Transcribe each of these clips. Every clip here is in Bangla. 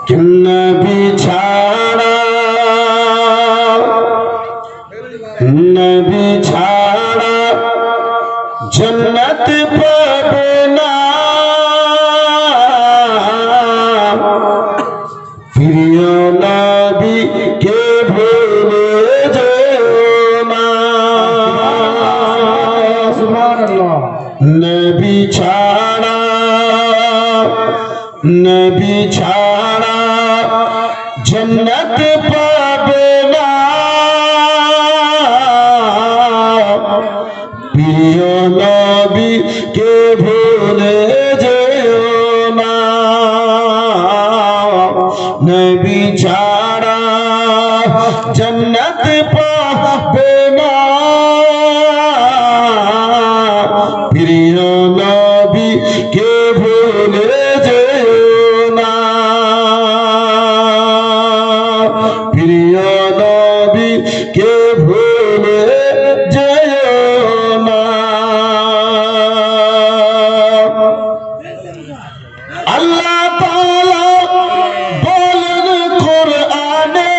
নবী ছাড়া নবী ছাড়া জন্নত পাবে না প্রিয় নবী কে ভুলে যেও না সুবহানাল্লাহ নবী ছাড়া নবী ছাড়া জন্নত পাবে না প্রিয় নবী কে ভুলে যেও না নবী ছাড়া জন্নত পাবে না প্রিয় নবী কে ভুলে যেও না প্রিয় নবী কে ভুলে যেও না আল্লাহ তাআলা বলেন কোরআনে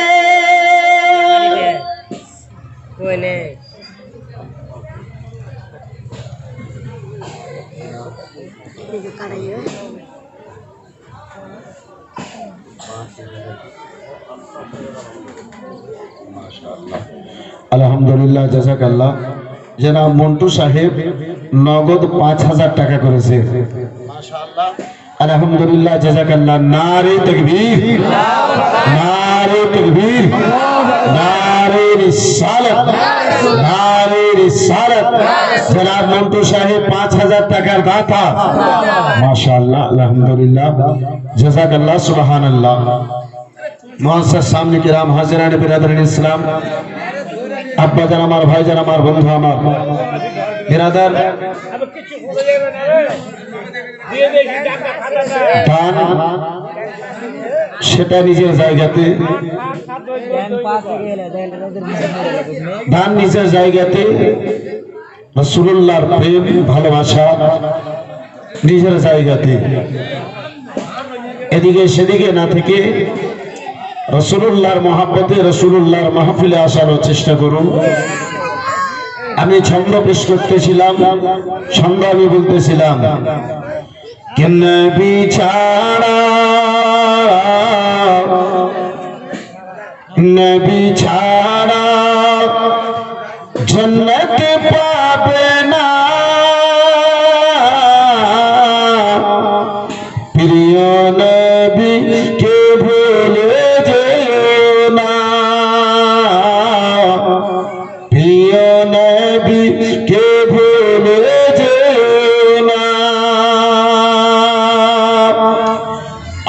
আলহামদুলিল্লাহ জাযাকাল্লাহ জনাব মন্টু সাহেব নগদ 5000 টাকা করেছে মাশাআল্লাহ আলহামদুলিল্লাহ জাযাকাল্লাহ নারে তাকবীর নারে তাকবীর নারে রিসালাত নারে রিসালাত জনাব মন্টু সাহেব 5000 টাকার দাতা মাশাআল্লাহ আলহামদুলিল্লাহ জাযাকাল্লাহ সুবহানাল্লাহ মুআজ্জাজ সামনে কিরাম হাজিরান বিরাদরান ইসলাম আব্বা জান আমার ভাই জান আমার বন্ধু আমার বিরাদার দান সেটা নিজের জায়গাতে দান নিজের জায়গাতে রাসূলুল্লাহর প্রেম ভালোবাসা নিজের জায়গাতে এদিকে সেদিকে না থেকে রাসূলুল্লাহর মহব্বতে রাসূলুল্লাহর মাহফিলে আসার চেষ্টা করুন আমি ছন্দ পেশ করতেছিলাম ছন্দ আমি বলতেছিলাম কে নবী ছাড়া নবী ছাড়া জান্নাত পাবে না প্রিয় নবী কে ভুলে যেও না প্রিয় নবী কে ভুলে যেও না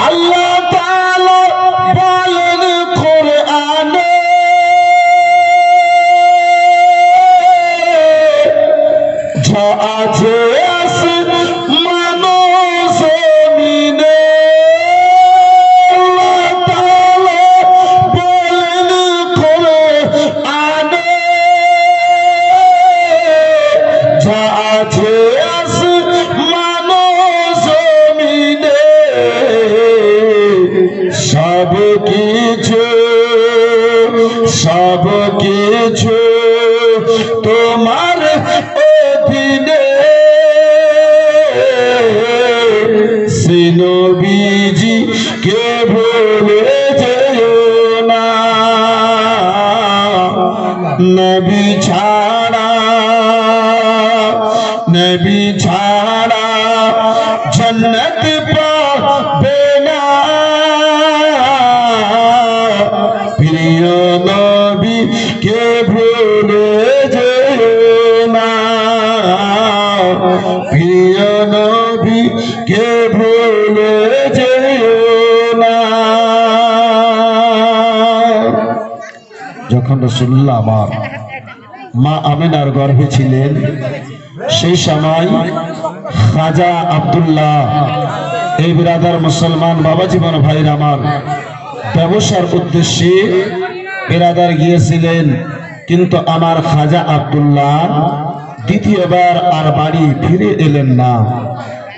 আল্লাহ তাআলা বলেন কোরআনে যা আছে সব কিছু তোমার অধীনে সে নবীজি কে ভুলে যেও না নবী ছাড়া জান্নাত পাবে না প্রিয় নবী কে ভুলে যেও না প্রিয় নবী কে ভুলে যেও না যখন রাসূলুল্লাহ আমার মা আমিনার গর্ভে ছিলেন সেই সময় খাজা আব্দুল্লাহ এই বিরাদার মুসলমান বাবা জীবন ভাইর আমার ব্যবসার উদ্দেশ্যে বিরাদার গিয়েছিলেন কিন্তু আমার খাজা আব্দুল্লাহ দ্বিতীয়বার আর বাড়ি ফিরে এলেন না।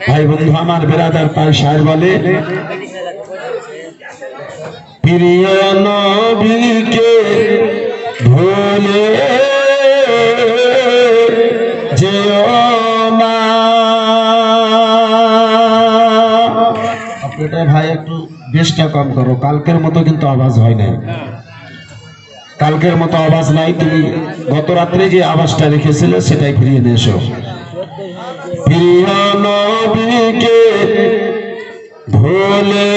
ভাই বন্ধু আমার বিরাদার তাই শায়ের বলে প্রিয় নবীকে ভুলে যেও না। আপনারা ভাই একটু বেশটা কম করো, কালকের মতো কিন্তু আওয়াজ হয় নাই, কালকের মতো আওয়াজ নাই। তুমি গত রাত্রে যে আওয়াজটা রেখেছিলে সেটাই ফিরিয়ে নিয়ে এসো। প্রিয় নবীকে ভুলে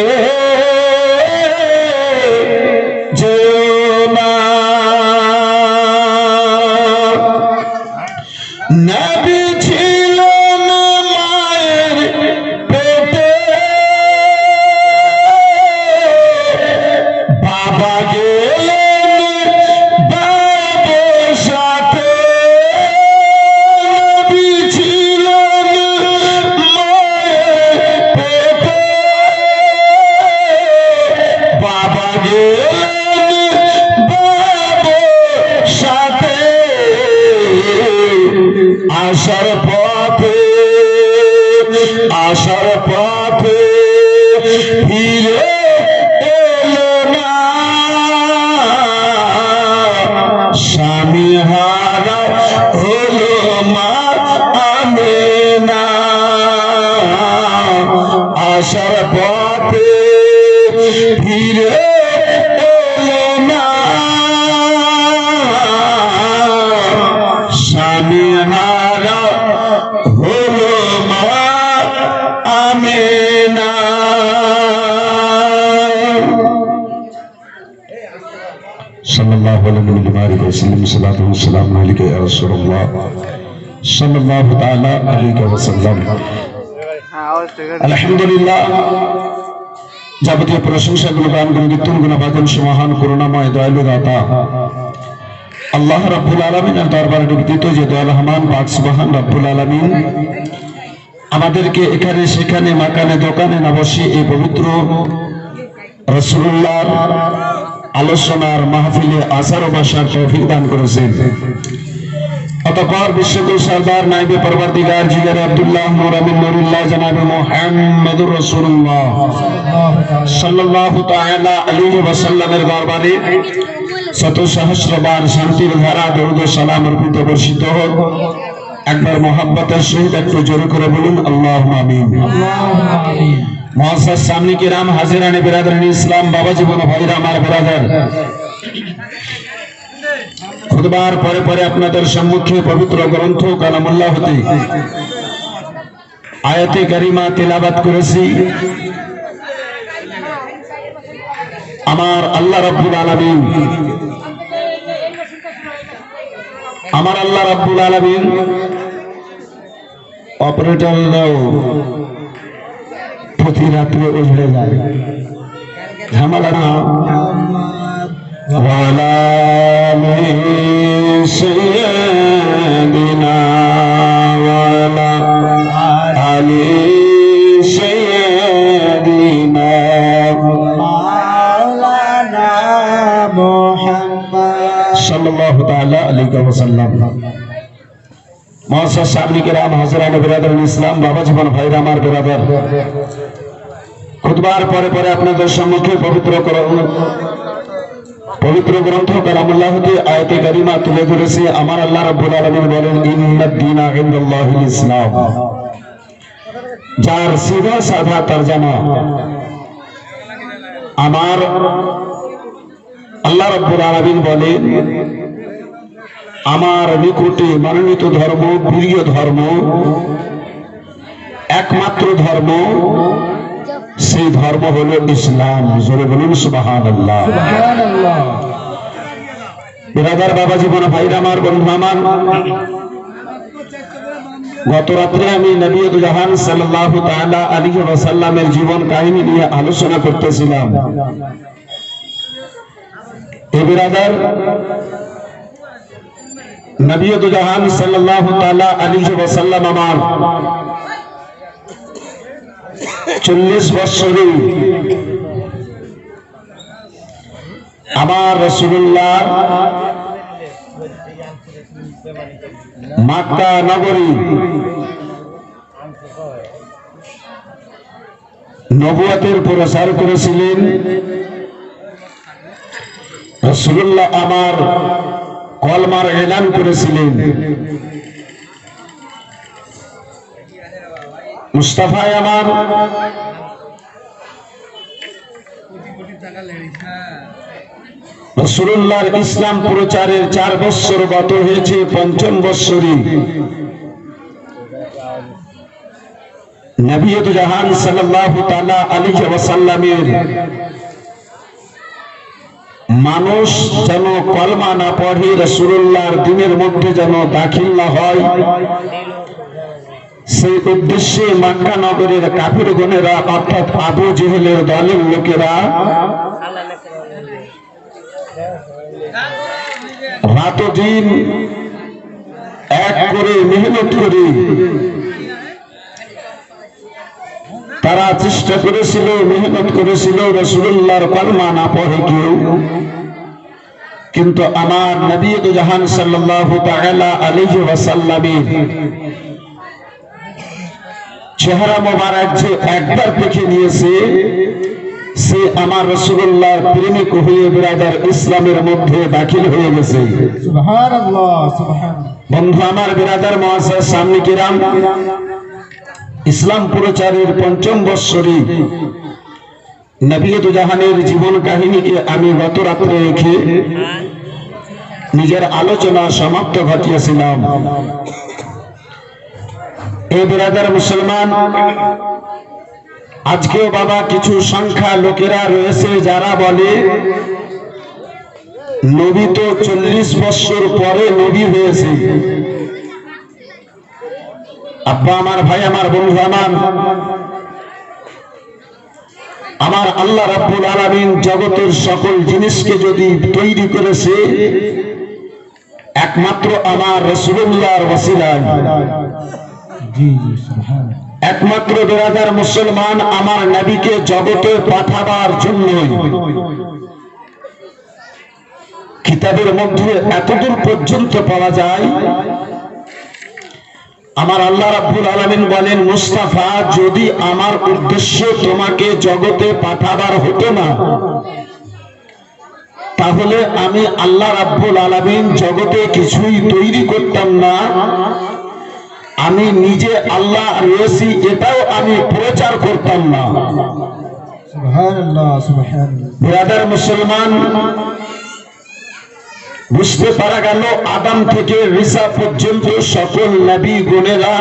যেও না, নবী ছিলেন মায়ের পেটে, বাবা গেলেন বাবার সাথে। নবী ছিলেন মায়ের পেটে, বাবা গেলেন বাবার সাথে। আসার পথে ফিরে এলো না, স্বামী হারা হলো মা আমেনা। আসার পথে ফিরে এলো না, স্বামী হারা হলো মা আমেনা। সাল্লাল্লাহু আলাইহি ওয়াসাল্লাম, সালাতু আলাইকা ইয়া রাসূলুল্লাহ সাল্লাল্লাহু তাআলা আলাইহি ওয়াসাল্লাম। আলহামদুলিল্লাহ, যাবতীয় প্রশংসা গুণগান কীর্তন গুণবাদন মহান করুণাময় দয়ালু দাতা আল্লাহ রাব্বুল আলামিনের দরবারে নিবেদিত যে দয়াল রহমান পাক সুবহান রাব্বুল আলামিন আমাদেরকে এখানে সেখানে মাকানে দোকানে না বসে এই পবিত্র রাসূলুল্লাহর আলোচনার মাহফিলে আসার ও বসার তৌফিক দান করেছেন। অতঃপর বিশ্বকুল সরদার নায়েবে পরবর্তীগার জিগারে আব্দুল্লাহ নূর আমিন নুরুল্লাহ জনাবে মুহাম্মদুর রাসূলুল্লাহ সাল্লাল্লাহু তাআলা আলাইহি ওয়াসাল্লামের দরবারে শত সহস্রবার শান্তির ধারা দরুদ ও সালাম অর্পিত বর্ষিত হোক। একবার মোহাব্বতের সহিত একটু জোরে করে বলুন আল্লাহুম্মা আমিন। মুআজ্জাজ সামনে কিরাম, হাজিরানে বিরাদরান ইসলাম, বাবা জীবন ভাইরা আমার বিরাদার, খুতবার পরে পরে আপনাদের সম্মুখে পবিত্র গ্রন্থ কালামুল্লাহ হতে আয়াতে কারিমা তেলাওয়াত করেছি। আমার আল্লাহ রাব্বুল আলামিন অপারেটর প্রতি রাত্রে উজড়ে যায় ঝামেলা না। ওয়ালা সাইয়্যিদিনা ওয়ালা আলি সাইয়্যিদিনা মাওলানা মুহাম্মদ সাল্লাল্লাহু তাআলা আলাইহি ওয়াসাল্লাম। মুআজ্জাজ সামনে কিরাম, হাজিরানে বিরাদরান ইসলাম, বাবা জীবন ভাইরা আমার বিরাদার, খুতবার পরে পরে আপনাদের সম্মুখে পবিত্র গ্রন্থ কালামুল্লাহ হতে আয়াতে কারিমা তুলে ধরেছে। আমার আল্লাহ রাব্বুল আলামিন বলেন ইন্নাদ দীনা ইনদাল্লাহিল ইসলাম, যার সিধা সাদা তরজমা আমার আল্লাহ রাব্বুল আলামিন বলেন আমার নিকটে মনোনীত ধর্ম, প্রিয় ধর্ম, একমাত্র ধর্ম, সেই ধর্ম হলো ইসলাম। জোরে বলুন সুবহানাল্লাহ। বিরাদার, বাবা জীবন ভাইরা আমার, বন্ধু আমার, গত রাত্রে আমি নবী জাহান সাল্লাল্লাহু তাআলা আলাইহি ওয়াসাল্লামের জীবন কাহিনী নিয়ে আলোচনা করতেছিলাম। এ বিরাদার, নবী জাহান সাল্লাল্লাহু তাআলা আলাইহি ওয়াসাল্লাম আমার 40 বছরে আমার রাসূলুল্লাহ মক্কা নগরী নবুয়তের প্রচার করেছিলেন। রাসূলুল্লাহ আমার কলমার এলান করেছিলেন। মুস্তাফায় আমার রাসূলুল্লাহর ইসলাম প্রচারের 4 বছর গত হয়েছে, 5ম বৎসরে নবিয়ত জাহান সাল্লাল্লাহু তাআলা আলাইহি ওয়াসাল্লামের মানুষ যেন কলমা না পড়ে, রাসূলুল্লাহর দ্বীনের মধ্যে যেন দাখিল না হয়, সেই উদ্দেশ্যে মক্কা নগরের কাফিরগণেরা অর্থাৎ আবু জেহেলের দলের লোকেরা রাত দিন এক করে মেহনত করে তারা চেষ্টা করেছিল, মেহনত করেছিল রাসূলুল্লাহর কলমা না পড়ে কেউ। কিন্তু আমার নবী জাহান সাল্লাল্লাহু তাআলা আলাইহি ওয়াসাল্লামের চেহারা মোবারক যে একবার দেখে নিয়েছে, সে আমার রাসূলুল্লাহর প্রেমিক হয়ে বিরাদার ইসলামের মধ্যে দাখিল হয়ে গেছে। সুবহানাল্লাহ, সুবহানাল্লাহ। বন্ধু আমার, বিরাদার মুআজ্জাজ সামনে কিরাম, ইসলাম প্রচারের 5ম বৎসরে নবিয়ত জাহানের জীবন কাহিনীকে আমি গত রাত্রে রেখে নিজের আলোচনা সমাপ্ত ঘটিয়েছিলাম। এই বিরাদার মুসলমান, আজকেও বাবা কিছু সংখ্যা লোকেরা রয়েছে যারা বলে নবী তো 40 বছর পরে নবী হয়েছে। আব্বা আমার, ভাই আমার, বন্ধু আমার আল্লাহ রাব্বুল আলামিন জগতের সকল জিনিসকে যদি তৈরি করেছে একমাত্র আমার রাসূলুল্লাহর ওসিলায়, একমাত্র বিরাদার মুসলমান আমার নবীকে জগতে পাঠাবার জন্য কিতাবের মধ্যে এতদূর পর্যন্ত পাওয়া যায়। আমার আল্লাহ রাব্বুল আলামিন বলেন, মুস্তাফা, যদি আমার উদ্দেশ্য তোমাকে জগতে পাঠাবার হতো না, তাহলে আমি আল্লাহ রাব্বুল আলামিন জগতে কিছুই তৈরি করতাম না। আমি নিজে আল্লাহ রয়েছি এটাও আমি প্রচার করতাম না। সুবহানাল্লাহ, সুবহানাল্লাহ। ব্রাদার মুসলমান, বুঝতে পারা গেল আদম থেকে ঈসা পর্যন্ত সকল নবী গুণেরা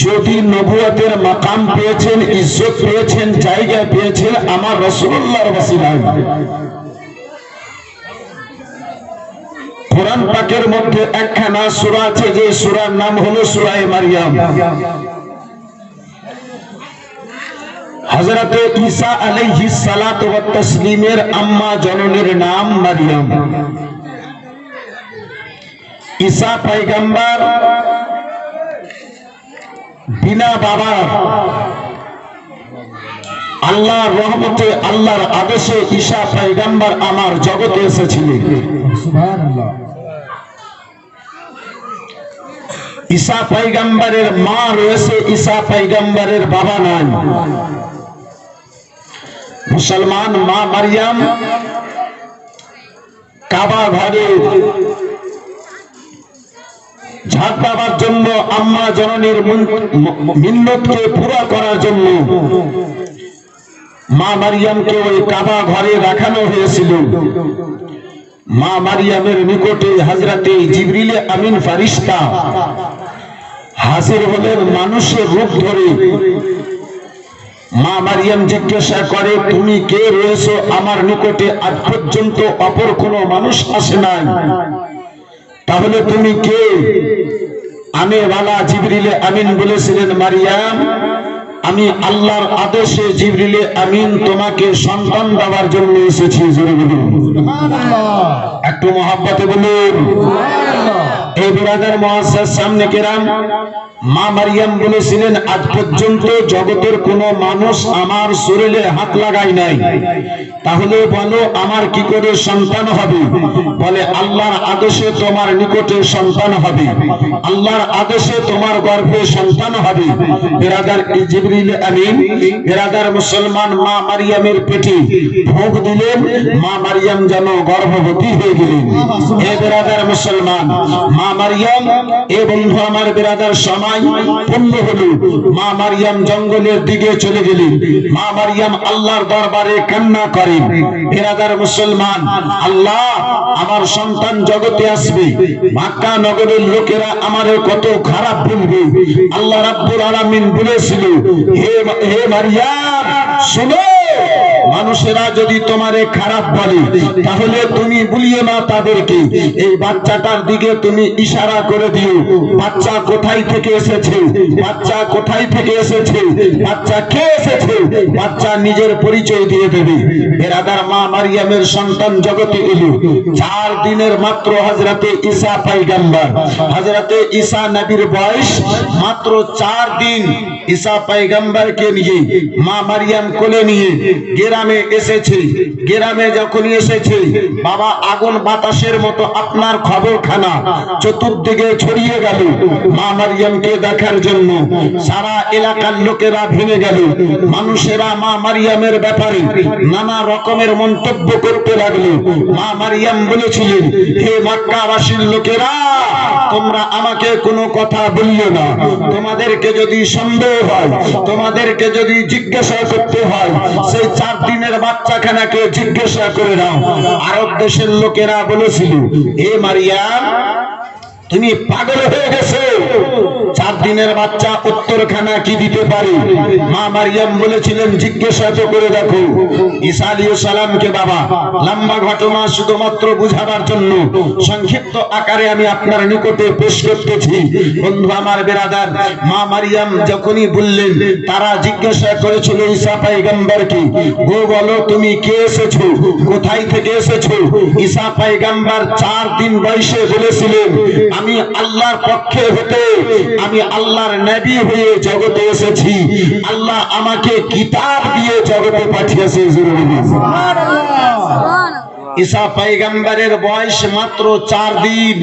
যদি নবুয়তের মাকাম পেয়েছেন, ইজ্জত পেয়েছেন, জায়গা পেয়েছেন আমার রাসূলুল্লাহর ওসিলায়। কোরআন পাকের মধ্যে একখানা সূরা আছে, যে সূরার নাম হলো সূরা মারইয়াম। হযরত ঈসা আলাইহিস সালাতু ওয়াত তাসলিমের আম্মা জননীর নাম মারইয়াম। ঈসা পয়গম্বর বিনা বাবা আল্লাহর রহমতে, আল্লাহর আদেশে ঈসা পয়গম্বর আমার জগতে এসেছিলেন। সুবহানাল্লাহ। ঈসা পয়গম্বরের মা রয়েছে, ঈসা পয়গম্বরের বাবা নাই। মুসলমান মা মারইয়াম কাবা ঘরে ঝাঁট দেওয়ার জন্য, আম্মা জননীর মিন্নতকে পুরা করার জন্য মা মারইয়ামকে ওই কাবা ঘরে রাখানো হয়েছিল। মা মারইয়ামের নিকটে হযরতে জিবরিল আমিন ফেরেশতা হাজির হলেন মানুষের রূপ ধরে। মা মারইয়াম জিজ্ঞাসা করে, তুমি কে রয়েছো আমার নিকটে? আজ পর্যন্ত অপর কোনো মানুষ আসে নাই, তাহলে তুমি কে? আনেওয়ালা জিবরিল আমিন বলেছিলেন, মারইয়াম, আমি আল্লাহর আদেশে জিবরিল আমিন তোমাকে সন্তান দেওয়ার জন্য এসেছি। জোরে বলুন সুবহানাল্লাহ। একটু মহব্বতে বলুন সুবহানাল্লাহ। এই বিরাদার মুআজ্জাজ সামনে কেরাম, মা মারিয়াম বলেছিলেন আজ পর্যন্ত জগতের কোন মানুষ আমার শরীরে হাত লাগায় নাই, তাহলে বলো আমার কি করে সন্তান হবে? বলে আল্লাহর আদেশে তোমার নিকটে সন্তান হবে, আল্লাহর আদেশে তোমার গর্ভে সন্তান হবে। বিরাদার জিবরিল আমিন বিরাদার মুসলমান মা মারিয়ামের পেটে ভোগ দিলেন, মা মারিয়াম যেন গর্ভবতী হয়ে গেলেন। এ বিরাদার মুসলমান মা মারিয়াম, এ বন্ধু আমার বিরাদার সময় পূর্ণ হলো, মা মারিয়াম জঙ্গলের দিকে চলে গেলেন। মা মারিয়াম আল্লাহর দরবারে কান্না করেন, বিরাদার মুসলমান আল্লাহ আমার সন্তান জগতে আসবে, মক্কা নগরের লোকেরা আমারে কত খারাপ বলবে। আল্লাহ রাব্বুল আলামিন বলেছিল, হে মারিয়াম শোনো, মানুষেরা যদি তোমারে খারাপ বলে তাহলে তুমি বলিও না তাদেরকে, এই বাচ্চাটার দিকে তুমি ইশারা করে দিও, বাচ্চা কোথায় থেকে এসেছে, বাচ্চা কোথায় থেকে এসেছে, বাচ্চা কে এসেছে, বাচ্চা নিজের পরিচয় দিয়ে দেবে। বিরাদার মা মারিয়ামের সন্তান জগতে এলো 4 দিনের মাত্র। হযরতে ঈসা পয়গম্বর, হযরতে ঈসা নবীর বয়স মাত্র 4 দিন। ঈসা পয়গম্বরকে নিয়ে মা মারিয়াম কোলে নিয়ে গ্রামে এসেছে। গ্রামে যখনই এসেছে বাবা আগুন বাতাসের মতো আপনার খবরখানা চতুর্দিকে ছড়িয়ে গেল। মা মারিয়ামকে দেখার জন্য সারা এলাকার লোকেরা ভেঙে গেল। মানুষেরা মা মারিয়ামের ব্যাপারে নানা রকমের মন্তব্য করতে লাগলো। মা মারিয়াম বলেছিলেন, হে মক্কাবাসীর লোকেরা, তোমরা আমাকে কোনো কথা বলিও না, তোমাদেরকে যদি সন্দেহ হয়, তোমাদেরকে যদি জিজ্ঞাসা করতে হয়, সেই 4 দিনের বাচ্চাখানাকে জিজ্ঞাসা করে নাও। আরব দেশের লোকেরা বলেছিল, হে মারিয়াম তুমি পাগল হয়ে গেছো, 4 দিনের বাচ্চা উত্তরখানা কি দিতে পারে? মা মারিয়াম বলেছিলেন, জিজ্ঞাসা তো করে দেখো। ঈসা আলাইহিস সালামকে বাবা লম্বা ঘটনা শুধুমাত্র বুঝাবার জন্য সংক্ষিপ্ত আকারে আমি আপনার নিকটে পেশ করতেছি। বন্ধু আমার বিরাদার, মা মারিয়াম যখনই বললেন, তারা জিজ্ঞাসা করেছিল ঈসা পয়গম্বরকে, গো বলো তুমি কে এসেছো, কোথায় থেকে এসেছো? ঈসা পয়গম্বর 4 দিন বয়সে বলেছিলেন, আমি আল্লাহর পক্ষে হতে, আমি আল্লাহর নবী হয়ে জগতে এসেছি, আল্লাহ আমাকে কিতাব দিয়ে জগতে পাঠিয়েছে। ঈসা পয়গম্বরের বয়স মাত্র 4 দিন।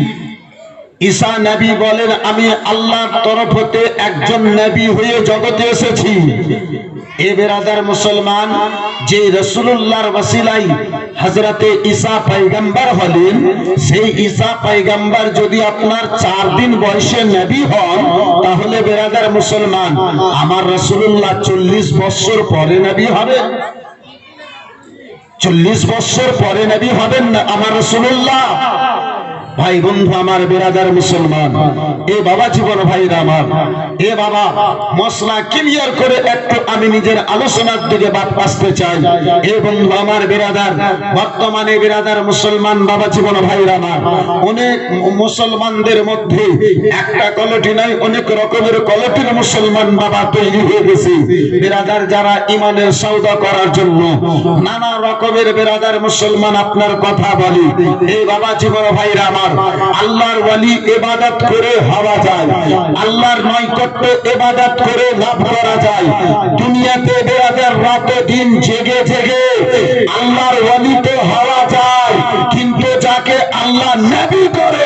ঈসা নবী বলেন, আমি আল্লাহর তরফ হতে একজন নবী হয়ে জগতে এসেছি। এ বেরাদার মুসলমান, যে রাসূলুল্লাহর ওসিলায় হযরতে ঈসা পয়গম্বর হলেন, সেই ঈসা পয়গম্বর যদি আপনার 4 দিন বয়সে নবী হন, তাহলে বেরাদার মুসলমান আমার রাসূলুল্লাহ 40 বছর পরে নবী হবেন। 40 বছর পরে নবী হবেন না আমার রাসূলুল্লাহ। ভাই বন্ধু আমার বিরাদার মুসলমান, এ বাবা জীবন ভাইরা আমার, এ বাবা মশলা ক্লিয়ার করে একটু আমি নিজের আলোচনার দিকে বাদ আসতে চাই। এ বন্ধু আমার বিরাদার, বর্তমানে বিরাদার মুসলমান বাবা জীবন ভাইরা আমার, অনেক মুসলমানদের মধ্যে একটা কলটি নাই, অনেক রকমের কলটির মুসলমান বাবা তৈরি হয়ে গেছে। বিরাদার যারা ইমানের সওদা করার জন্য নানা রকমের বিরাদার মুসলমান আপনার কথা বলে। এই বাবা জীবন ভাইরা আমার, আল্লাহর ওয়ালি ইবাদত করে হওয়া যায়, আল্লাহর নৈকট্য ইবাদত করে লাভ করা যায়। দুনিয়াতে বেরাদার রাত দিন জেগে জেগে আল্লাহর ওয়ালি তো হওয়া যায়, কিন্তু যাকে আল্লাহ নবী করে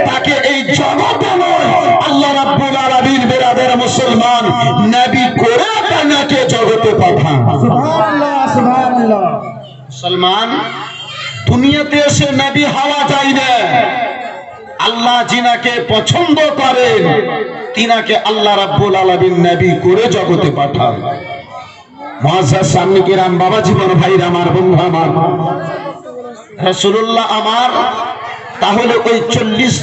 তাকে এই জগতে নয়, আল্লাহ রাব্বুল আলামিন বেরাদার মুসলমান নবী করে তাকে জগতে পাঠান। সুবহানাল্লাহ সুবহানাল্লাহ। মুসলমান দুনিয়াতে এসে নবী হওয়া যায় না, আল্লাহ যিনাকে পছন্দ করেন তিনাকে আল্লাহ রাব্বুল আলামিন নবী করে জগতে পাঠান। মুআজ্জাজ সামনে কিরাম বাবা জীবন ভাইরা আমার, বন্ধু আমার, রাসূলুল্লাহ আমার তাহলে ওই 40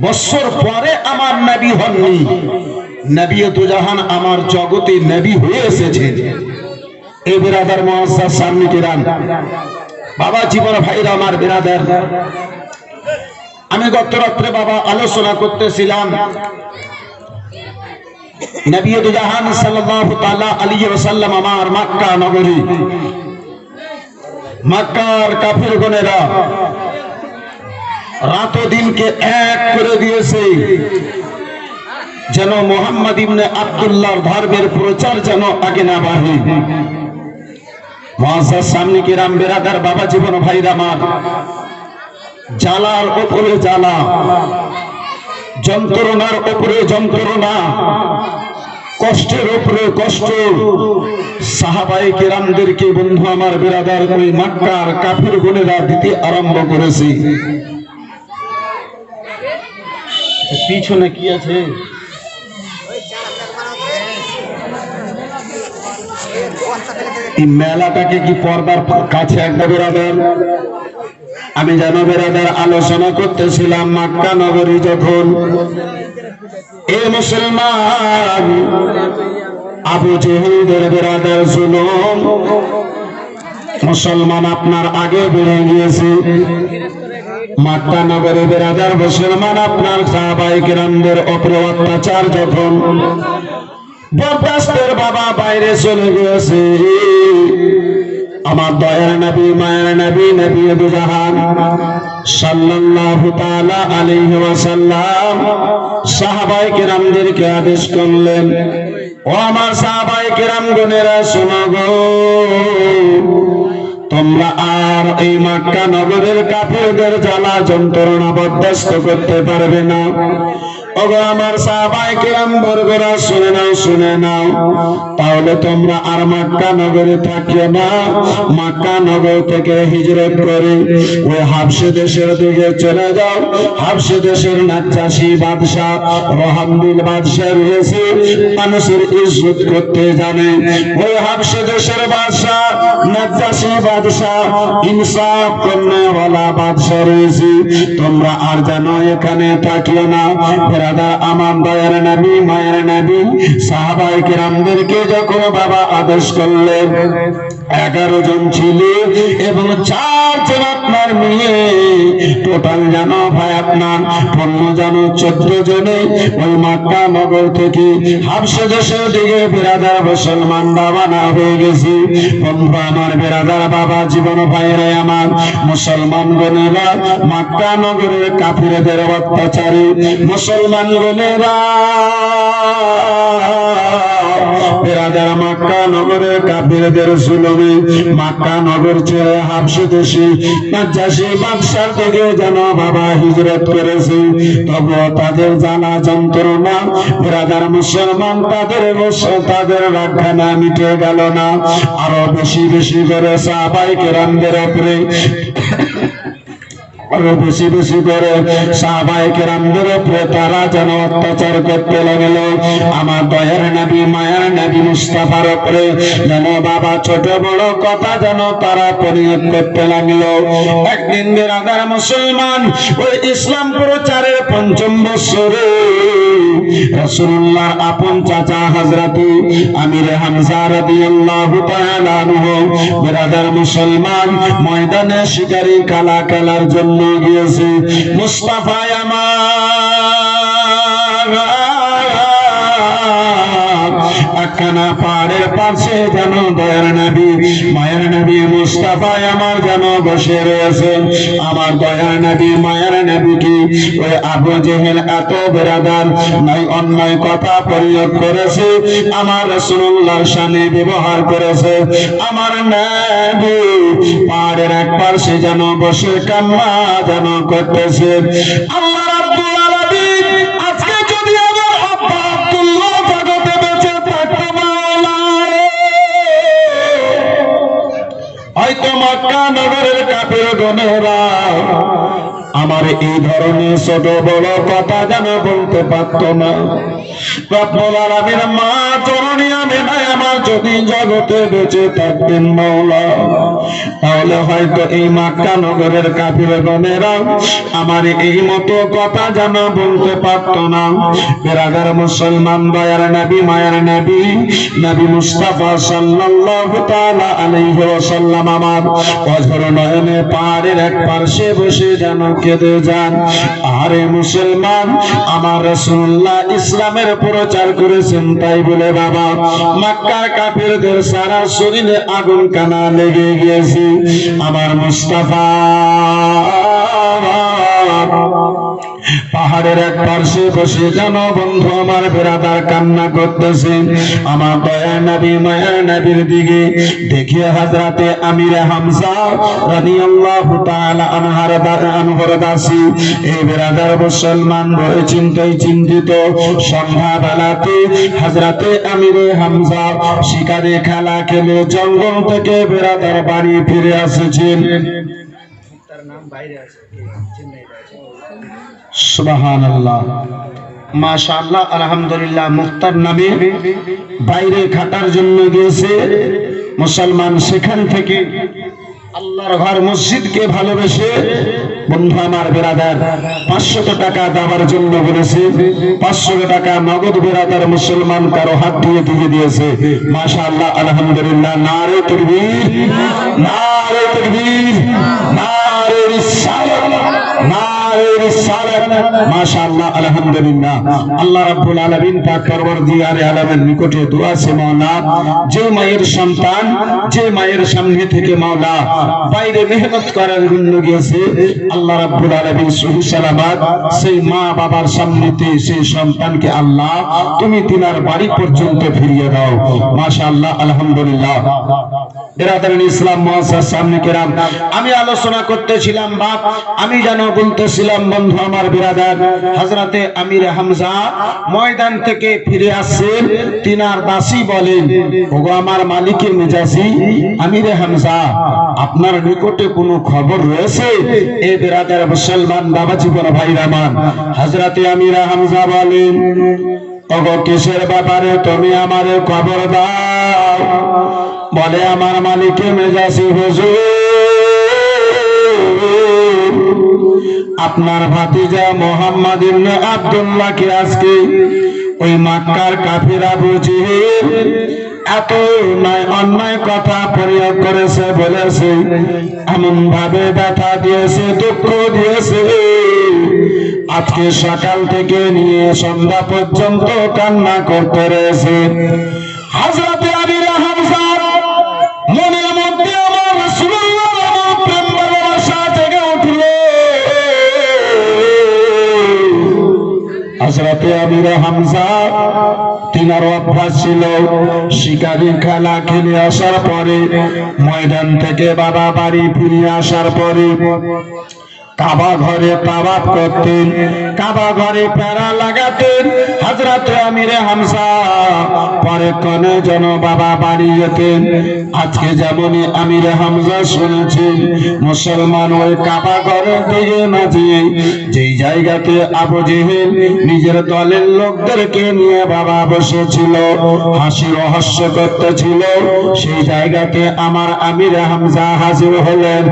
বছর পরে আমার নবী হননি, নবী তো জাহান আমার জগতে নবী হয়ে এসেছে। এই বিরাদার মুআজ্জাজ সামনে কিরাম বাবা জীবন ভাইরা আমার বিরাদার, আমি গত রাত্রে বাবা আলোচনা করতেছিলাম নবী দু জাহান সাল্লাল্লাহু তাআলা আলাইহি ওয়াসাল্লাম আমার মক্কা নগরী, মক্কার কাফিরগণেরা রাত ও দিনকে এক করে দিয়েছে, যেন মুহাম্মদ ইবনে আব্দুল্লাহর ধর্মের প্রচার যেন আগে না বাড়ে। মুআজ্জাজ সামনে কিরাম, বেরাদার, বাবা জীবন, ভাইরা আমার, জ্বালার উপরে জ্বালা, যন্ত্রণার উপরে যন্ত্রণা, কষ্টের উপরে কষ্ট। সাহাবায়ে কেরামদেরকে বন্ধু আমার বেরাদার ওই মক্কার কাফির গুনেরা দিতে আরম্ভ করেছে। পিছনে কি আছে? এই মেলাটাকে কি পর্দার কাছে একটা বেরাদার? আমি যেন বেরাদার আলোচনা করতেছিলাম মক্কা নগরী যখন এ মুসলমান আবু জেহেলদের বেরাদার জুলুম, মুসলমান আপনার আগে বেড়ে গিয়েছে। মক্কা নগরে বেরাদার মুসলমান আপনার সাহাবায়ে কেরামদের উপরে অত্যাচার যখন বরদাস্তের বাবা বাইরে চলে গিয়েছে, আমার দয়ার নবী, মায়ের নবী, নবী দু জাহান সাল্লাল্লাহু তাআলা আলাইহি ওয়াসাল্লাম সাহাবায়ে কেরামদেরকে আদেশ করলেন, ও আমার সাহাবায়ে কেরাম গণেরা শোনো গো, তোমরা আর এই মক্কা নগরের কাফিরদের জ্বালা যন্ত্রণা বরদাস্ত করতে পারবে না। ওগো আমার সাহাবায়ে কেরাম বর্গরা শুনে নাও, শুনে নাও, তাহলে তোমরা আর মক্কা নগরে থাকিও না। মক্কা নগর থেকে হিজরত করে ওই হাবশে দেশের দিকে চলে যাও। হাবশে দেশের নাজ্জাশী বাদশা, রহামদিল বাদশা রয়েছে, মানুষের ইজ্জত করতে জানে। ওই হাবশে দেশের বাদশা, নাজ্জাশী বাদশা, ইনসাফ করনেওয়ালা বাদশা রয়েছে। তোমরা আর যেন এখানে থাকিও না। আমার দয়ার নবী, মায়ের নবী সাহাবায়ে কেরামদেরকে যখন বাবা আদেশ করলেন, 11 জন ছিল এবং 4 জন আপনার মেয়ে, টোটাল জানো ভাই আপনার 15 জন, 14 জনে ওই মক্কা নগর থেকে হাবশে দেশের দিকে বেরাদার মুসলমান রওনা হয়ে গেছে। বন্ধু আমার বেরাদার, বাবা জীবন, ভাইরা আমার, মুসলমান গণেরা মক্কা নগরের কাফিরদের অত্যাচারে মুসলমান গণেরা বেরাদার মক্কা নগরের কাফিরদের জুলুমে মক্কা নগর ছেড়ে হাবশে দেশে নাজ্জাশী বাদশার দিকে যেন বাবা হিজরত করেছে। তবে তাদের জ্বালা যন্ত্রণা বেরাদার মুসলমান তাদের রাখানা মিটে গেল না, আরো বেশি বেশি করে সাহাবায়ে কেরামদের উপরে, আরো বেশি বেশি করে সাহাবায়ে কেরামদের উপরে তারা যেন অত্যাচার করতে লাগলো। আমার দয়ার নবী, মায়ার নবী মুস্তাফার উপরে যেন বাবা ছোট বড় কথা যেন তারা প্রয়োগ করতে লাগলো। একদিন বেরাদার মুসলমান ওই ইসলাম প্রচারের 5ম বছরে রাসূলুল্লাহ আপন চাচা হযরত আমির হামজা রাদিয়াল্লাহু তাআলা আনহু বেরাদার মুসলমান ময়দানে শিকারী খেলা খেলার জন্য গিয়েছে। মুস্তাফা আমার একখানা পাহাড়ের পাশে যেন দয়ার নবী, মায়ের নবী মুস্তাফা আমার যেন বসে রয়েছে। আমার দয়ার নবী, মায়ের নবী কি ওই আবু জেহেল এত বেরাদার নাই অন্যায় কথা প্রয়োগ করেছে, আমার রাসূলুল্লাহর শানে ব্যবহার করেছে। আমার নবী পাহাড়ের এক পাশে যেন বসে কান্না যেন করতেছে। আল্লাহ রাব্বুল আলামিন আজকে যদি আমার আব্বা আব্দুল্লাহ জগতে বেঁচে থাকতো, মাওলা হয়তো মক্কা নগরের কাফির গণেরা আমার এই ধরনের ছোট বড় কথা যেন বলতে পারত না। রব্বুল আলামিন মা জননী আমিনা আমার যদি জগতে বেঁচে থাকতেন মাওলা, তাহলে হয়তো এই মক্কা নগরের কাফির গণেরা আমার এই মতো কথা যেন বলতে পারত না। বেরাদার মুসলমান, দয়ার নবী, মায়ের নবী, নবী মুস্তাফা সাল্লাল্লাহু তাআলা আলাইহি ওয়াসাল্লাম আমার অঝর নয়নে পাহাড়ের এক পাশে বসে যেন কেঁদে যান। আরে মুসলমান, আমার রাসূলুল্লাহ ইসলামের প্রচার করেছেন, তাই বলে বাবা মক্কার কাফিরদের সারা শরীরে আগুন কানা লেগে গিয়েছে। আমার মুস্তাফা পাহাড়ের এক পার্শ্বে বসে যেন বন্ধু আমার বেরাদার কান্না করতেছে। আমার দয়া নবী মায়া নবীর দিকে দেখিয়ে হযরতে আমিরে হামজা রাদিয়াল্লাহু তাআলা আনহুর দাসী এই বেরাদার মুসলমান বড় চিন্তিত। সন্ধ্যাবেলাতে হযরতে আমিরে হামজা শিকারে খেলা খেলে জঙ্গল থেকে বেরাদার বাড়ি ফিরে আসছেন। তার নাম বাইরে আছে সুবহানাল্লাহ মাশাআল্লাহ আলহামদুলিল্লাহ। মুক্তার নামে বাইরে খাটার জন্য গিয়েছে মুসলমান। সেখান থেকে আল্লাহর ঘর মসজিদকে ভালোবেসে বন্ধু আমার বেরাদার 500 টাকা দেওয়ার জন্য বলেছে। 500 টাকা নগদ বেরাদার মুসলমান কারো হাত দিয়ে দিয়েছে। মাশাআল্লাহ আলহামদুলিল্লাহ। নারে তাকবীর, নারে তাকবীর, নারে রিসালাত, নারে রিসালাত। মাশাআল্লাহ আলহামদুলিল্লাহ। আল্লাহ রাব্বুল আলামিন পাক পরওয়ারদিগারে আলামের নিকটে দোয়া আছে, মাওলা যে মায়ের সন্তান যে মায়ের সামনে থেকে মাওলা বাইরে মেহনত করার জন্য গিয়েছে, আল্লাহ রাব্বুল আলামিন সহি সালামত সেই মা বাবার সামনেতে সেই সন্তানকে আল্লাহ তুমি তিনার বাড়ি পর্যন্ত ফিরিয়ে দাও। মাশাআল্লাহ আলহামদুলিল্লাহ। বেরাদারান ইসলাম মুআজ্জাজ সামনে কেরাম, আমি আলোচনা করতেছিলাম বাপ, আমি যেন বলতেছিলাম বন্ধু আমার বেরাদার হযরতে আমিরে হামজা ময়দান থেকে ফিরে আসছেন। তিনার দাসী বলেন, ওগো আমার মালিকের মেজাজি আমিরে হামজা, আপনার নিকটে কোনো খবর রয়েছে? এ বেরাদার মুসলমান বাবা জীবন ভাই রামান হযরতে আমিরে হামজা বলেন, ওগো কিসের ব্যাপারে তুমি আমারে খবর দাও? বলে, আমার মালিকের মেজাজি হুজুর, আপনার ভাতিজা মুহাম্মদ ইবনে আব্দুল্লাহকে আজকে ওই মক্কার কাফিরা বুঝিয়ে এত অন্যায় কথা প্রয়োগ করেছে, বলেছে, এমন ভাবে ব্যথা দিয়েছে, দুঃখ দিয়েছে, আজকে সকাল থেকে নিয়ে সন্ধ্যা পর্যন্ত কান্না করতে রয়েছে। হযরতে আমিরে হামজা মনের মধ্যে আমার রাসূলুল্লাহর প্রেম ভালোবাসা জেগে উঠল। হযরতে আমিরে হামজা তিনার অভ্যাস ছিল শিকারি খেলা খেলে আসার পরে ময়দান থেকে বাবা বাড়ি ফিরে আসার পরে কাবা ঘরে তাওয়াফ করতেন, কাবা ঘরে প্যারা লাগাতেন। হযরতে আমিরে হামজা পরে কোনে যেন বাবা বাড়ি যেতেন। আজকে যেমনই আমিরে হামজা শুনেছেন মুসলমান ওই কাবা ঘরের দিকে না যেয়ে যেই জায়গাতে আবু জেহেল নিজের দলের লোকদেরকে নিয়ে বাবা বসেছিল, হাসি রহস্য করতেছিল, সেই জায়গাতে আমার আমিরে হামজা হাজির হলেন।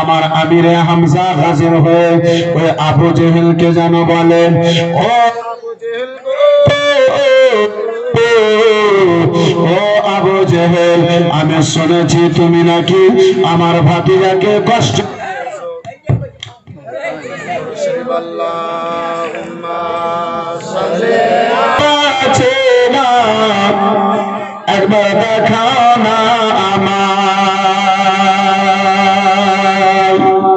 আমার আমিরে হামজা হাজির হয়ে ওই আবু জেহেলকে যেন বলেন, ও আবু জেহেল, ও আবু জেহেল, আমি শুনেছি তুমি নাকি আমার ভাতিজাকে কষ্ট একবার দেখাও না আমার।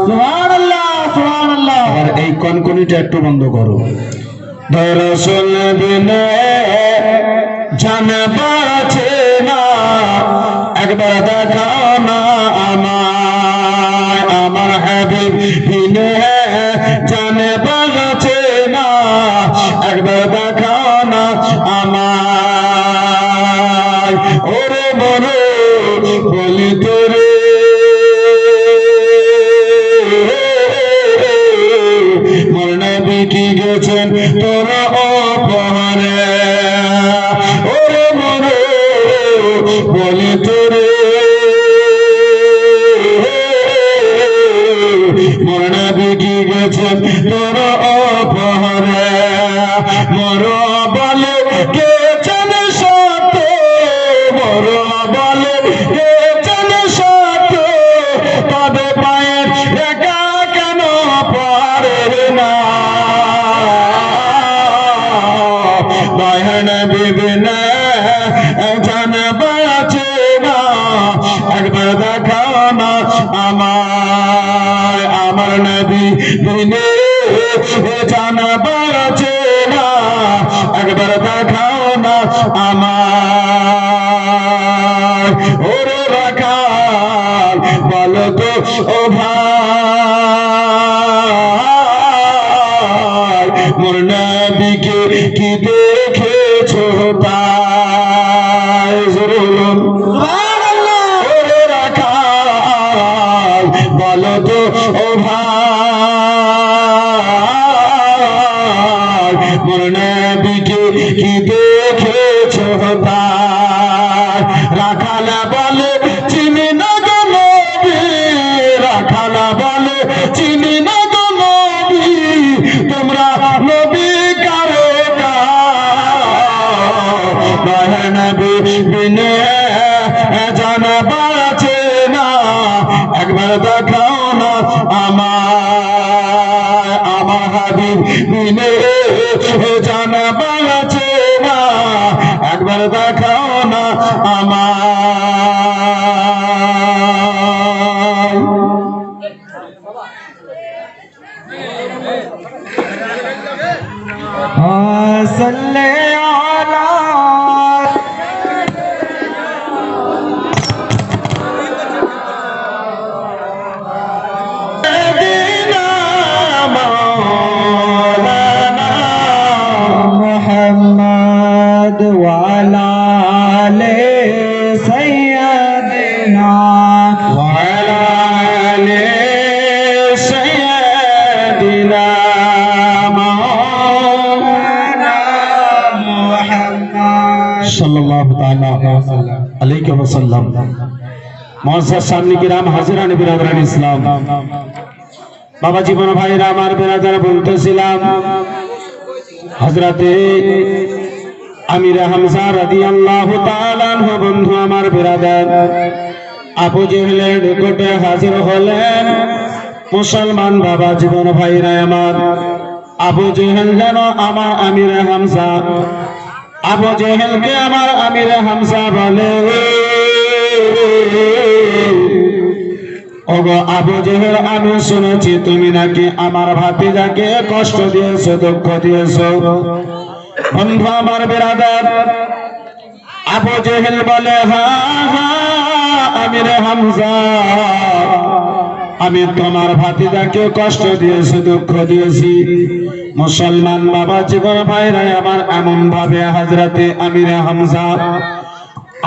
সুবহানাল্লাহ, সুবহানাল্লাহ। আর এই কনকনিটা একটু বন্ধ করো। দরসুল বিনে জানবাছে না, একবার দেখাও না আমায়, আমার হাবিব বিনে জানবাছে না, একবার দেখাও না আমায়। ওরে বলো বলি তোরে মোর নবী কি গেছেন তোরা অপহরে, ওরে বলো বলি তোরে মোর নবী কি গেছেন তোরা অপহরে। মোর বলে গেছেন সত্য, মোর বলে গেছেন সত্য, তবে পায়ের একা কেন পারে না, দয়ান বিবিনে জানবাছে না, একবার দেখাও না আমায়, আমার নবী বিনে জানা বাঁচে না একবার দেখাও না আমার ওরে রাখাল বলো তো ও ভাই মোর নবীকে কি দেখেছো তাই জরুর ওরে রাখাল বলো তো ও ভাই মোর নবীকে কি দেখেছো তাই রাখালা বলে চিনি না গো নবী রাখালা বলে চিনি না গো নবী তোমরা নবী কারো নবী বিনে জানা বাঁচে না একবার দেখাও না আমার হাবিব বিনে জানা বাঁচে না একবার দেখাও না صلي على سيدنا مولانا محمد وعلى آل سيدنا وعلى آل سيدنا सल्लल्लाहु ताला अलैहि वसल्लम मुअज़्ज़ज़ सामने किराम हाजिरान बिरादरान इस्लाम बाबा जीवन भाईरा আমার बिरादर বলতেছিলাম হযরতে আমির হামজা রাদিয়াল্লাহু তাআলা আনহু বন্ধু আমার बिरादर আবু জেহেলের নিকটে হাজির হলেন মুসলমান বাবা জীবন ভাইরা আমার আবু জেহেল যেন আমার আমির হামজা আবু জেহেলকে আমার আমির হামজা বলে ওগো আবু জেহেল আমি শুনেছি তুমি নাকি আমার ভাতিজাকে কষ্ট দিয়েছো দুঃখ দিয়েছো বন্ধু আমার বিরাদার আবু জেহেল বলে হ্যাঁ আমির হামজা আমি তোমার ভাতিজাকে কষ্ট দিয়েছি দুঃখ দিয়েছি মুসলমান বাবা জীবন ভাইরা আমার এমন ভাবে হযরতে আমির হামজা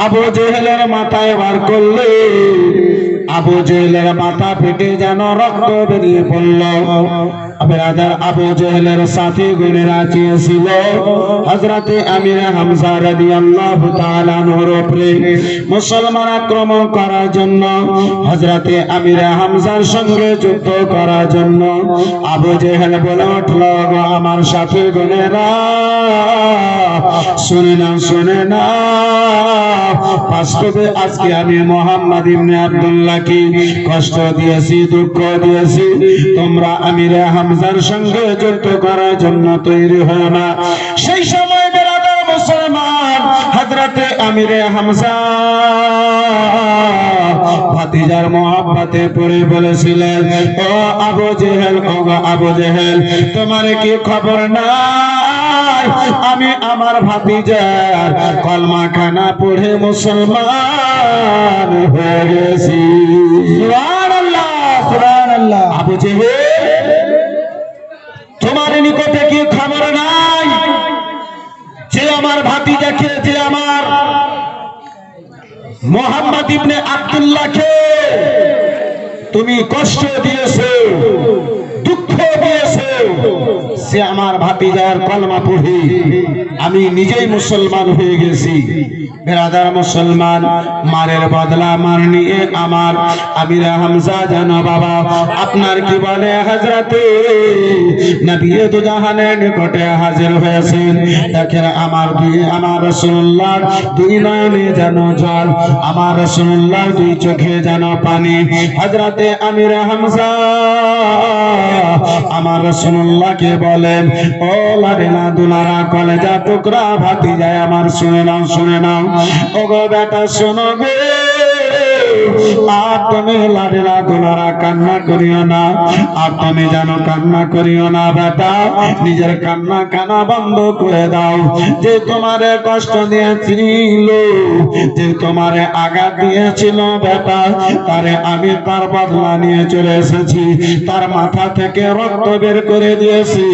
আবু জেহেলের মাথায় বার করলে আবু জেহেলের মাথা ফেটে যেন রক্ত বেরিয়ে পড়ল বিরাদার আবু জেহেলের সাথী গুণেরা চেয়েছিল হযরতে আমির হামজা রাদিয়াল্লাহু তাআলা আনহুর উপরে মুসলমান আক্রমণ করার জন্য হযরতে আমির হামজার সঙ্গে যুদ্ধ করার জন্য আবু জেহেল বলে উঠল আমার সাথী গুণেরা শুনে না বাস্তবে আজকে আমি মুহাম্মদ ইবনে আব্দুল্লাহকে কষ্ট দিয়েছি দুঃখ দিয়েছি তোমরা আমির হামজার সঙ্গে যুদ্ধ করার জন্য তৈরি হয় না সেই সময় বিরাদর মুসলমান হযরতে আমির হামজা ভাতিজার মোহাব্বতে পড়ে বলেছিলেন ও আবু জেহেল ও আবু জেহেল তোমার কি খবর নাই আমি আমার ভাতিজার কলমা খানা পড়ে মুসলমান হয়ে গেছি সুবহানাল্লাহ সুবহানাল্লাহ আবু জেহেল তোমার নিকটে কি খবর নাই যে আমার ভাতিজাকে যে আমার মুহাম্মদ ইবনে আব্দুল্লাহকে তুমি কষ্ট দিয়েছো দুঃখ দিয়েছো সে আমার ভাতিজার কলমা পড়ে আমি নিজেই মুসলমান হয়ে গেছি বিরাদার মুসলমান মারের বদলা মার নিয়ে আমার আমির হামজা জানো বাবা আপনার কি বলে হযরতে নবী দু জাহানের নিকটে হাজির হয়েছেন দেখেন আমার রাসূলুল্লাহ দুই নয়নে যেন জল আমার রাসূলুল্লাহ দুই চোখে যেন পানি হযরতে আমির হামজা আমার রাসূলুল্লাহকে বলেন ও লাডেলা দুলারা কলেজা টুকরা ভাতিজা আমার শুনে নাও ওগো বেটা শোনো গো আর তুমি লাডেরা দুলারা কান্না করিও না, আর তুমি জানো কান্না করিও না বেটা, নিজের কান্না কানা বন্ধ করে দাও। যে তোমারে কষ্ট দিয়েছিল, যে তোমারে আঘাত দিয়েছিল বেটা, তারে আমি তার বদলা নিয়ে চলে এসেছি, তার মাথা থেকে রক্ত বের করে দিয়েছি।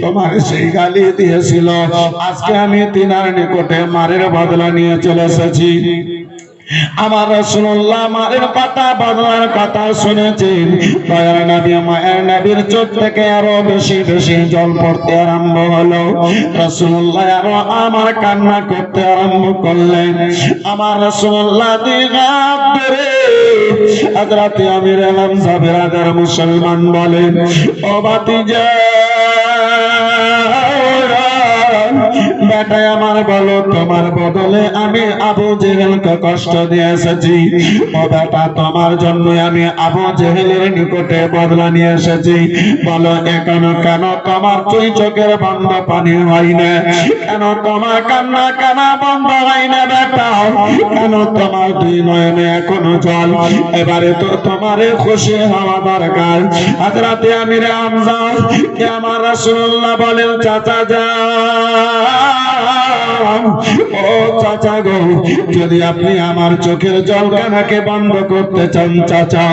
তোমার সেই গালি দিয়েছিল, আজকে আমি তিনার নিকটে মারের বদলা নিয়ে চলে এসেছি। আমার রাসূলুল্লাহ মারের কথা বদলার কথা শুনেছেন। দয়ার নবী মায়ের নবীর চোখ থেকে আরো বেশি বেশি জল পড়তে আরম্ভ হলো। রাসূলুল্লাহ আরো আমার কান্না করতে আরম্ভ করলেন। আমার রাসূলুল্লাহ দিগাত ধরে হযরত আমির হামজা বিরাদার মুসলমান বলেন, ও ভাতিজা বেটা আমার বলো, তোমার বদলে আমি আবু জেহেলকে কষ্ট দিয়ে এসেছি। ও বেটা তোমার জন্য আমি আবু জেহেলের নিকটে বদলা নিয়ে এসেছি। বলো এখনো কেন তোমার দুই চোখের বন্ধ পানি হয় না? কেন তোমার কান্না কানা বন্ধ হয় না বেটা? কেন তোমার দুই নয়নে এখনো জল? এবারে তো তোমার খুশি হওয়া দরকার। হযরত আমির হামজা কে আমার রাসূলুল্লাহ বলেন, চাচা যান, ও চাচা গো, যদি আপনি আমার চোখের জল কানাকে বন্ধ করতে চান চাচা,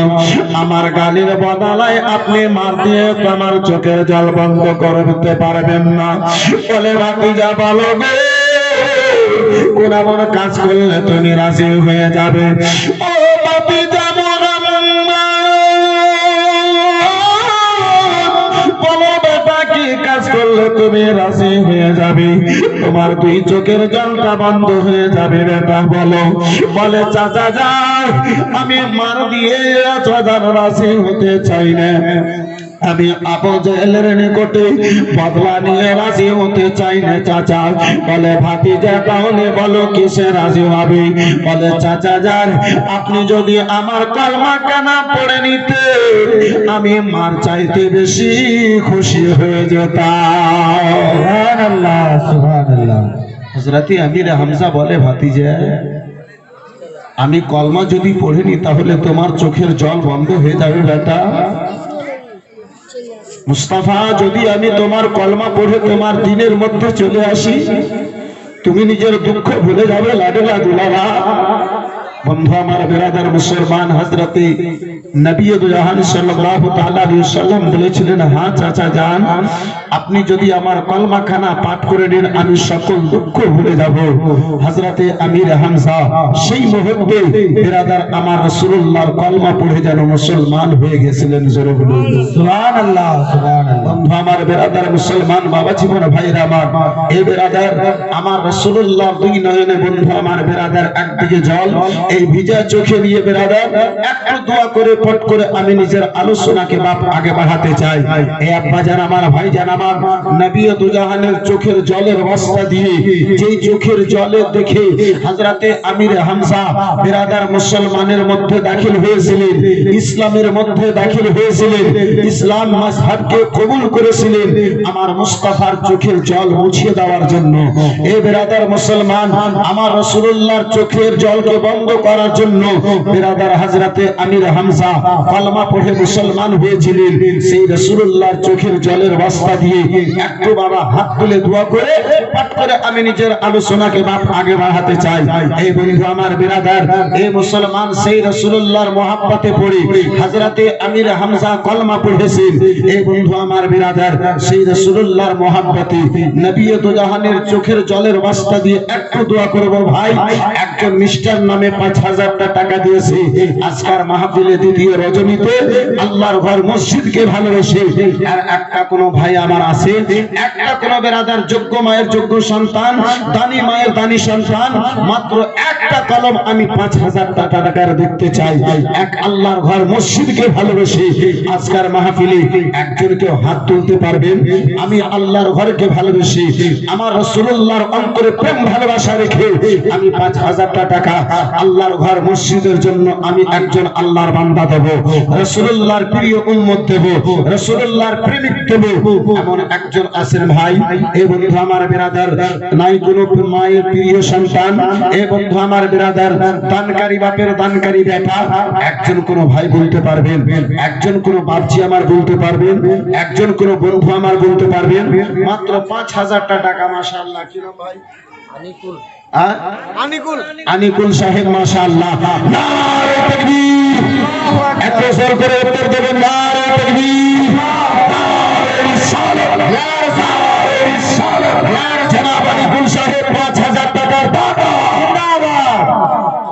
আমার গালির বদলায় আপনি মার দিয়ে আমার চোখের জল বন্ধ করতে পারবেন না। বলে ভাতিজা বলো গো, কোন এমন কাজ করলে তুমি রাজি হয়ে যাবে? ও ভাতিজা কাজ করলে তুমি রাজি হয়ে যাবে, তোমার দুই চোখের জলটা বন্ধ হয়ে যাবে বেটা বলো? বলে চাচা যান, আমি মার দিয়ে রাজি হতে চাই না, আমি আবু জেহেলের নিকটে বদলা নিয়ে রাজি হতে চাই না চাচা। বলে ভাতিজা তাহলে বলো কিসে রাজি হবে? বলে চাচা যান, আপনি যদি আমার কলমা কানা পড়ে নিতে, আমি মার চাইতে বেশি খুশি হয়ে যেতাম। সুবহানাল্লাহ সুবহানাল্লাহ। হযরত আমির হামজা বলে, ভাতিজা আমি কলমা যদি পড়ে নি তাহলে তোমার চোখের জল বন্ধ হয়ে যাবে বেটা। মুস্তাফা যদি আমি তোমার কলমা পড়ে তোমার দিনের মধ্যে চলে আসি, তুমি নিজের দুঃখ ভুলে যাবে লাডলা দুলারা। বন্ধু আমার বিরাদার মুসলমান, হযরতে নবী দু জাহান সাল্লাল্লাহু তাআলা আলাইহি ওয়াসাল্লাম বলেছিলেন, হ্যাঁ চাচা যান, আপনি যদি আমার কলমা খানা পাঠ করে নেন আমি সকল দুঃখ ভুলে যাব। হযরতে আমির হামজা সেই মুহূর্তে বিরাদার আমার রাসূলুল্লাহর কলমা পড়ে যেন মুসলমান হয়ে গেছিলেন। জোরে বলুন সুবহানাল্লাহ সুবহানাল্লাহ। বন্ধু আমার বিরাদার মুসলমান বাবা জীবন ভাইরা আমার, এই বিরাদার আমার রাসূলুল্লাহর দুই নয়নে বন্ধু আমার বিরাদার একদিকে জল, এই ভিজা চোখে নিয়ে বেরাদার একটু দোয়া করে পট করে আমি নিজের আলোচনাকে বাপ আগে বাড়াতে চাই। এই আব্বা জান আমার, ভাই জান আমার, নবী দু জাহানের চোখের জলের অবস্থা দিয়ে যেই চোখের জলে দেখে হযরতে আমির হামজা বেরাদার মুসলমানের মধ্যে দাখিল হয়েছিলেন, ইসলামের মধ্যে দাখিল হয়েছিলেন, ইসলাম মাযহাবকে কবুল করেছিলেন আমার মুস্তাফার চোখের জল মুছিয়ে দেওয়ার জন্য। এই বেরাদার মুসলমান, আমার রাসূলুল্লাহর চোখের জলকে বন্ধ করার জন্য বিরাদার হযরতে আমির হামজা কলমা পড়ে মুসলমান হয়েছিলেন। সেই রাসূলুল্লাহর চোখের জলের ওয়াস্তা দিয়ে একটু বাবা হাত তুলে দোয়া করে পাঠ করে আমি নিজের আলোচনাকে বাপ আগে বাড়াতে চাই। এই বন্ধু আমার বিরাদার, এই মুসলমান সেই রাসূলুল্লাহর মহব্বতে পড়ে হযরতে আমির হামজা কলমা পড়েছেন। এই বন্ধু আমার বিরাদার, সেই রাসূলুল্লাহর মহব্বতে নবী দু জাহানের চোখের জলের ওয়াস্তা দিয়ে একটু দোয়া করব ভাই। একজন মিস্টার নামে 5000 টাকা দিয়েছে আজকের মাহফিলে দ্বিতীয় রজনীতে আল্লাহর ঘর মসজিদকে ভালোবেসে। আর একটা কোন ভাই আমার আছে, একটা কোন বেরাদার যোগ্য মায়ের যোগ্য সন্তান, দানি মায়ের দানি সন্তান, মাত্র একটা কলম আমি 5000 টাকার দেখতে চাই। এক আল্লাহর ঘর মসজিদকে ভালোবেসে আজকের মাহফিলে একজন কেউ হাত তুলতে পারবেন? আমি আল্লাহর ঘরকে ভালোবেসে আমার রাসূলুল্লাহর অন্তরে প্রেম ভালোবাসা রেখে আমি 5000 টাকা আল্লাহ আল্লাহর ঘর মসজিদের জন্য আমি একজন আল্লাহর বান্দা দেব, রাসূলুল্লাহর প্রিয় উম্মত দেব, রাসূলুল্লাহর প্রেমিক দেব, এমন একজন আছেন ভাই। এই বন্ধু আমার বিরাদার, নাই কোনো মায়ের প্রিয় সন্তান, এই বন্ধু আমার বিরাদার, দানকারী বাপের দানকারী বেটা, একজন কোন ভাই বলতে পারবেন, একজন কোন বাপজি আমার বলতে পারবেন, একজন কোন বন্ধু আমার বলতে পারবেন? মাত্র 5,000 টাকা। মাশাআল্লাহ। কি নাম ভাই? আনিকুল সাহেব, মাশাআল্লাহ। নারে তাকবীর। এত জোর করে উত্তর দেবেন, নারে তাকবীর, নারে রিসালাত, নারে রিসালাত। জনাব আনিকুল সাহেব 5,000 টাকার দাতা। জিন্দাবাদ।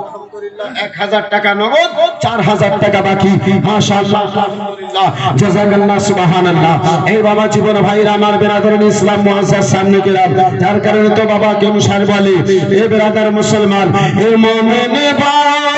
আলহামদুলিল্লাহ। 1,000 টাকা নগদ, 4,000 টাকা বাকি। মাশাআল্লাহ, আলহামদুলিল্লাহ, জাযাকাল্লাহ, সুবহানাল্লাহ। এই বাবা জীবন ভাইরা আমার বিরাদরুল ইসলাম মুআজ্জাজ সামনে কেরাম, যার কারণে তো বাবা কেন সার বলে, এ বিরাদার মুসলমান, এ মুমিন বাবা